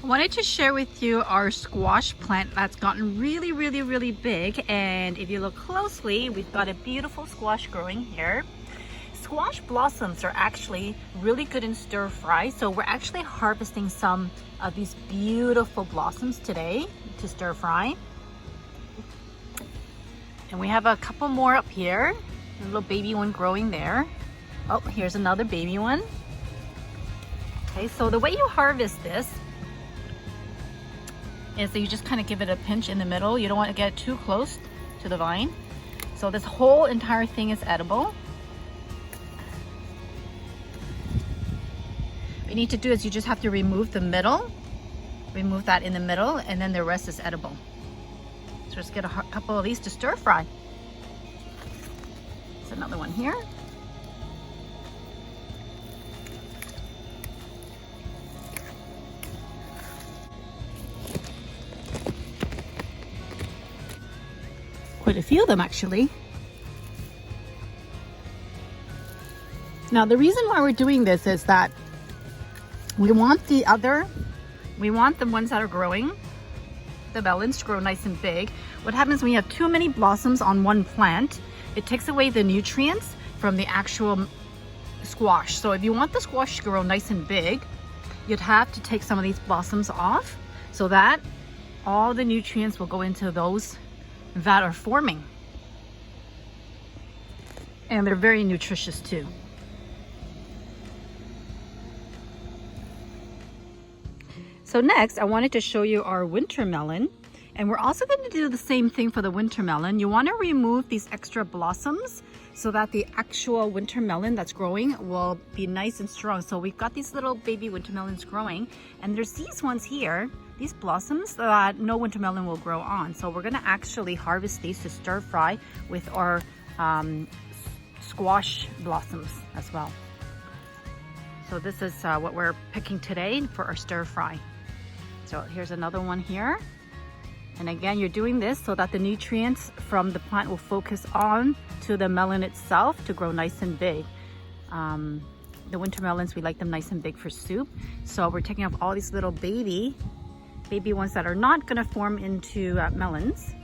I wanted to share with you our squash plant that's gotten really big, and if you look closely, we've got a beautiful squash growing here. Squash blossoms are actually really good in stir fry, so we're actually harvesting some of these beautiful blossoms today to stir fry. And we have a couple more up here, a little baby one growing there. Oh, here's another baby one. Okay, so the way you harvest this is that you just kind of give it a pinch in the middle. You don't want to get too close to the vine. So this whole entire thing is edible. What you need to do is you just have to remove the middle, remove that in the middle, and then the rest is edible. So just get a couple of these to stir fry. There's another one here. Quite a few of them actually. Now the reason why we're doing this is that we want the ones that are growing, the melons, to grow nice and big. What happens when you have too many blossoms on one plant, it takes away the nutrients from the actual squash. So if you want the squash to grow nice and big, you'd have to take some of these blossoms off so that all the nutrients will go into those that are forming. And they're very nutritious too. So next, I wanted to show you our winter melon. And we're also going to do the same thing for the winter melon. You want to remove these extra blossoms so that the actual winter melon that's growing will be nice and strong. So we've got these little baby winter melons growing, and there's these ones here, these blossoms that no winter melon will grow on. So we're going to actually harvest these to stir fry with our squash blossoms as well. So this is what we're picking today for our stir fry. So here's another one here. And again, you're doing this so that the nutrients from the plant will focus on to the melon itself to grow nice and big. The winter melons, we like them nice and big for soup. So we're taking off all these little baby ones that are not going to form into melons.